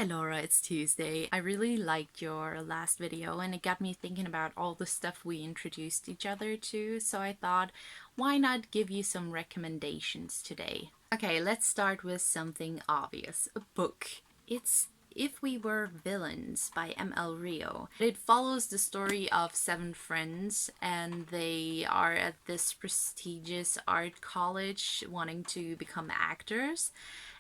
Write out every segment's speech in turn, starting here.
Hi Laura, it's Tuesday. I really liked your last video and it got me thinking about all the stuff we introduced each other to, so I thought, why not give you some recommendations today? Okay, let's start with something obvious. A book. It's If We Were Villains by M.L. Rio. It follows the story of seven friends and they are at this prestigious art college wanting to become actors.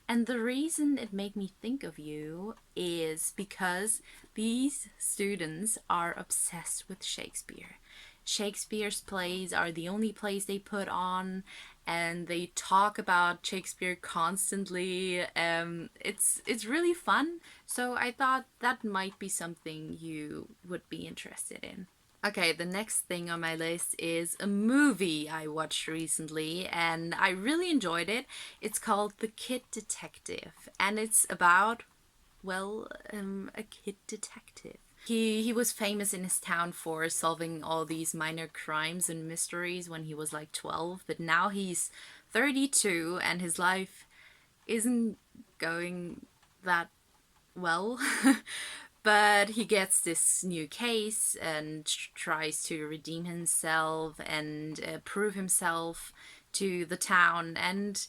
And the reason it made me think of you is because these students are obsessed with Shakespeare. Shakespeare's plays are the only plays they put on, and they talk about Shakespeare constantly. It's really fun. So I thought that might be something you would be interested in. Okay, the next thing on my list is a movie I watched recently and I really enjoyed it. It's called The Kid Detective and it's about, a kid detective. He was famous in his town for solving all these minor crimes and mysteries when he was like 12, but now he's 32 and his life isn't going that well. But he gets this new case and tries to redeem himself and prove himself to the town. And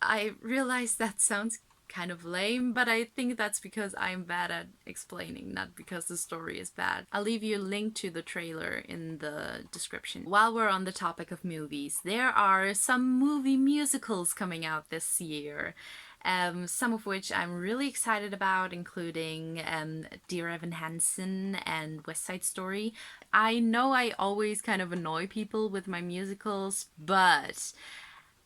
I realize that sounds kind of lame, but I think that's because I'm bad at explaining, not because the story is bad. I'll leave you a link to the trailer in the description. While we're on the topic of movies, there are some movie musicals coming out this year. Some of which I'm really excited about, including Dear Evan Hansen and West Side Story. I know I always kind of annoy people with my musicals, but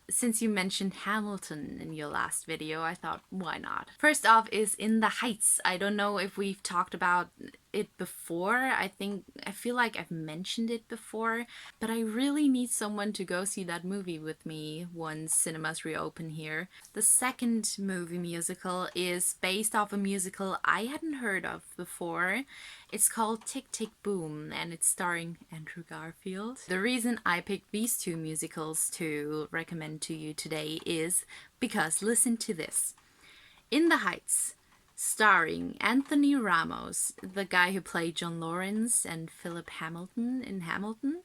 since you mentioned Hamilton in your last video, I thought, why not? First off is In the Heights. I don't know if we've talked about it before. I feel like I've mentioned it before, but I really need someone to go see that movie with me once cinemas reopen here. The second movie musical is based off a musical I hadn't heard of before. It's called Tick Tick Boom and it's starring Andrew Garfield. The reason I picked these two musicals to recommend to you today is because listen to this. In the Heights, starring Anthony Ramos, the guy who played John Lawrence and Philip Hamilton in Hamilton,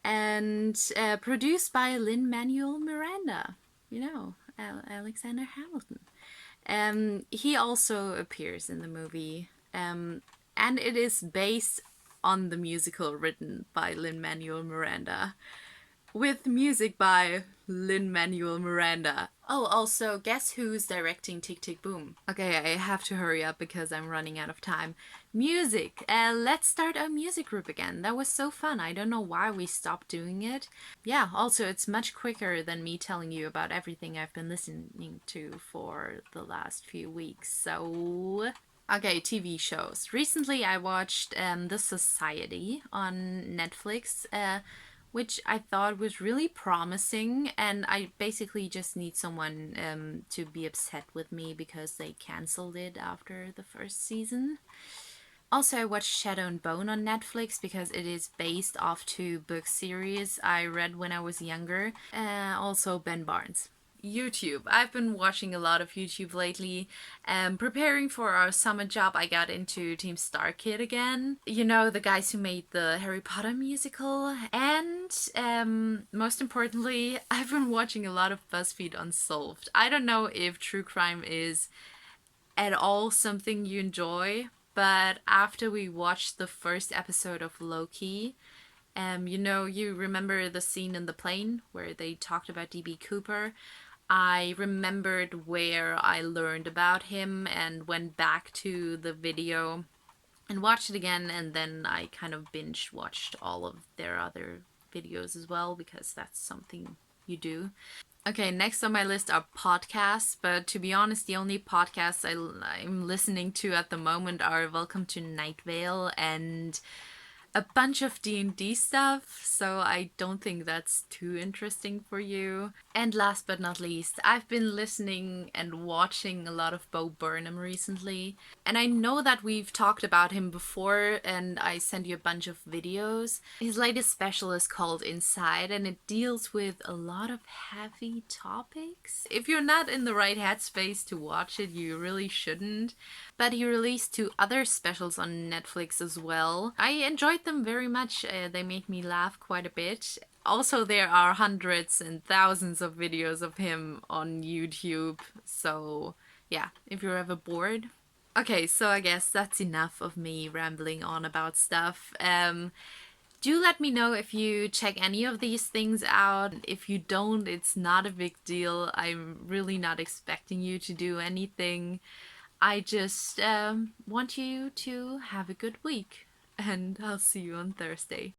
and produced by Lin-Manuel Miranda, Alexander Hamilton. He also appears in the movie, and it is based on the musical written by Lin-Manuel Miranda, with music by Lin-Manuel Miranda. Oh, also, guess who's directing Tick Tick Boom? Okay, I have to hurry up because I'm running out of time. Music! Let's start a music group again. That was so fun. I don't know why we stopped doing it. Yeah, also, it's much quicker than me telling you about everything I've been listening to for the last few weeks. So... okay, TV shows. Recently I watched The Society on Netflix, which I thought was really promising, and I basically just need someone to be upset with me because they cancelled it after the first season. Also, I watched Shadow and Bone on Netflix because it is based off two book series I read when I was younger. Also, Ben Barnes. YouTube. I've been watching a lot of YouTube lately. Preparing for our summer job, I got into Team Star Kid again. You know, the guys who made the Harry Potter musical. And most importantly, I've been watching a lot of Buzzfeed Unsolved. I don't know if true crime is at all something you enjoy, but after we watched the first episode of Loki, you remember the scene in the plane where they talked about DB Cooper? I remembered where I learned about him and went back to the video and watched it again, and then I kind of binge watched all of their other videos as well because that's something you do. Okay, next on my list are podcasts, but to be honest, the only podcasts I'm listening to at the moment are Welcome to Night Vale and a bunch of D&D stuff, so I don't think that's too interesting for you. And last but not least, I've been listening and watching a lot of Bo Burnham recently. And I know that we've talked about him before, and I sent you a bunch of videos. His latest special is called Inside, and it deals with a lot of heavy topics. If you're not in the right headspace to watch it, you really shouldn't. But he released two other specials on Netflix as well. I enjoyed them very much. They made me laugh quite a bit. Also, there are hundreds and thousands of videos of him on YouTube. So, yeah, if you're ever bored. Okay, so I guess that's enough of me rambling on about stuff. Do let me know if you check any of these things out. If you don't, it's not a big deal. I'm really not expecting you to do anything. I just want you to have a good week, and I'll see you on Thursday.